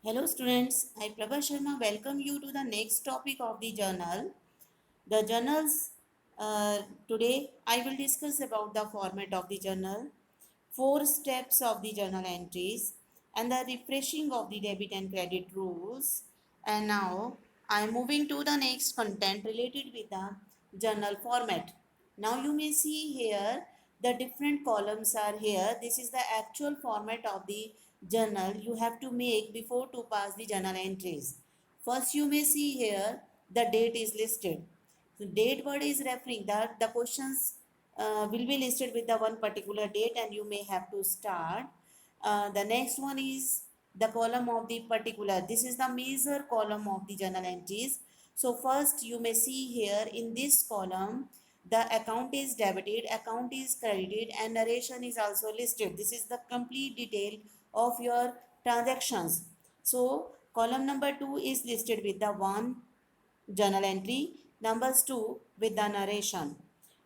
Hello students, I Prabha Sharma welcome you to the next topic of the journal. The journals today I will discuss about the format of the journal, four steps of the journal entries and the refreshing of the debit and credit rules. And now I am moving to the next content related with the journal format. Now you may see here the different columns are here. This is the actual format of the journal you have to make before to pass the journal entries. First you may see here the date is listed. So date word is referring that the questions will be listed with the one particular date and you may have to start. The next one is the column of the particular. This is the major column of the journal entries. So first you may see here in this column the account is debited, account is credited and narration is also listed. This is the complete detail of your transactions. So column number 2 is listed with the one journal entry, numbers 2 with the narration.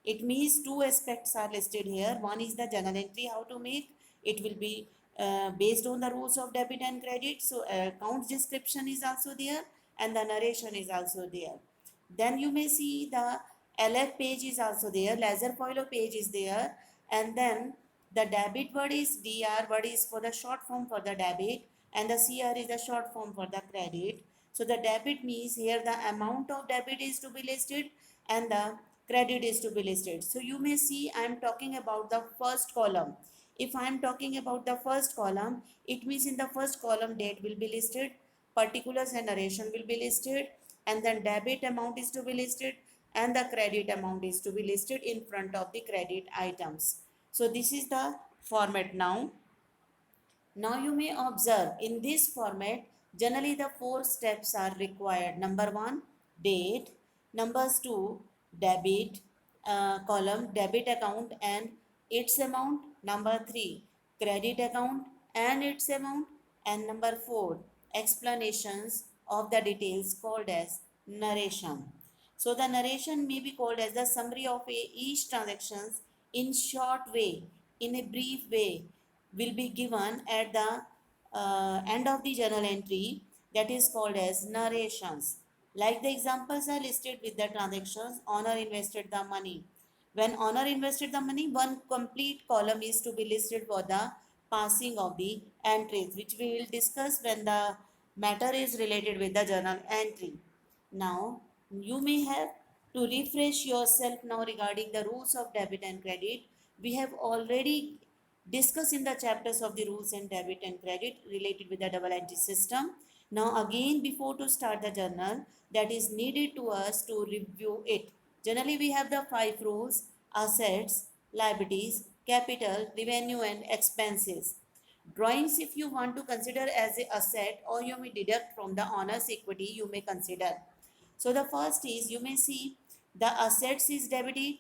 It means two aspects are listed here. One is the journal entry, how to make. It will be based on the rules of debit and credit. So account description is also there and the narration is also there. Then you may see the LF page is also there, ledger folio page is there, and then the debit word is DR word is for the short form for the debit and the CR is the short form for the credit. So the debit means here the amount of debit is to be listed and the credit is to be listed. So you may see I am talking about the first column. If I am talking about the first column, it means in the first column date will be listed, particulars and narration will be listed, and then debit amount is to be listed and the credit amount is to be listed in front of the credit items. So this is the format now. Now you may observe in this format, generally the four steps are required. Number one, date. Numbers two, debit column, debit account and its amount. Number three, credit account and its amount. And number four, explanations of the details called as narration. So the narration may be called as the summary of each transactions in short way, in a brief way, will be given at the end of the journal entry, that is called as narrations. Like the examples are listed with the transactions, owner invested the money. When owner invested the money, one complete column is to be listed for the passing of the entries, which we will discuss when the matter is related with the journal entry. Now, you may have to refresh yourself now regarding the rules of debit and credit. We have already discussed in the chapters of the rules and debit and credit related with the double entry system. Now, again, before to start the journal, that is needed to us to review it. Generally, we have the five rules: assets, liabilities, capital, revenue, and expenses. Drawings, if you want to consider as a asset or you may deduct from the owner's equity, you may consider. So the first is you may see the assets is debited,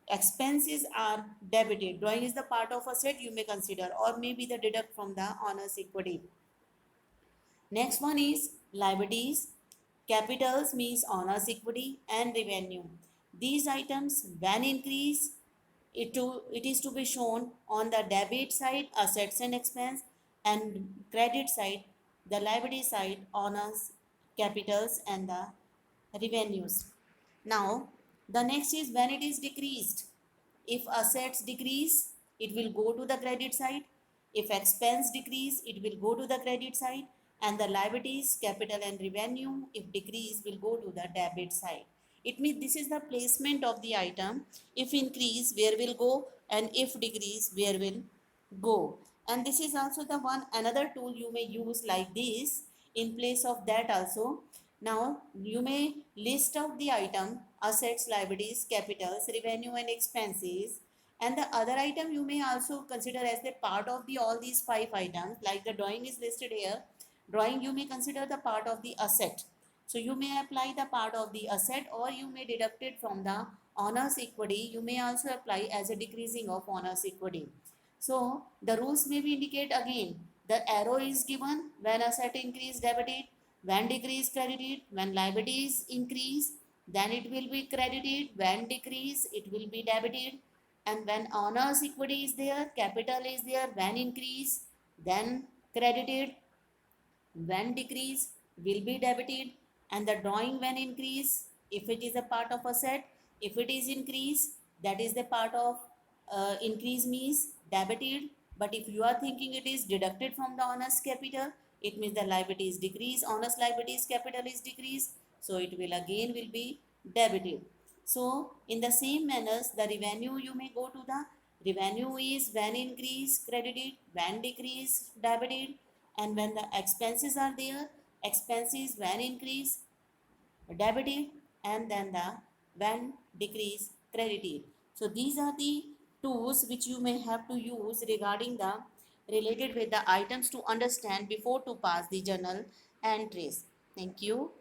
expenses are debited. Drawing is the part of asset you may consider or maybe the deduct from the owner's equity. Next one is liabilities. Capitals means owner's equity and revenue. These items when increase, it is to be shown on the debit side assets and expense and credit side the liability side honors capitals and the revenues. Now the next is when it is decreased. If assets decrease, it will go to the credit side. If expense decrease, it will go to the credit side. And the liabilities, capital and revenue, if decrease, will go to the debit side. It means this is the placement of the item. If increase, where will go, and if decrease, where will go. And this is also the one another tool you may use like this in place of that also. Now you may list out the item assets, liabilities, capitals, revenue and expenses, and the other item you may also consider as the part of the all these five items. Like the drawing is listed here, drawing you may consider the part of the asset. So you may apply the part of the asset or you may deduct it from the owner's equity. You may also apply as a decreasing of owner's equity. So the rules may be indicate again. The arrow is given when asset increase debited, when decrease credited, when liabilities increase, then it will be credited, when decrease it will be debited, and when owner's equity is there, capital is there, when increase, then credited, when decrease will be debited, and the drawing when increase if it is a part of asset, if it is increase that is the part of increase means debited. But if you are thinking it is deducted from the honest capital, it means the liability is decreased, honest liabilities capital is decreased, so it will again will be debited. So in the same manners, the revenue you may go to the revenue is when increase credited, when decrease debited, and when the expenses are there, expenses when increase debited, and then the when decrease credited. So these are the tools which you may have to use regarding the related with the items to understand before to pass the journal entries. Thank you.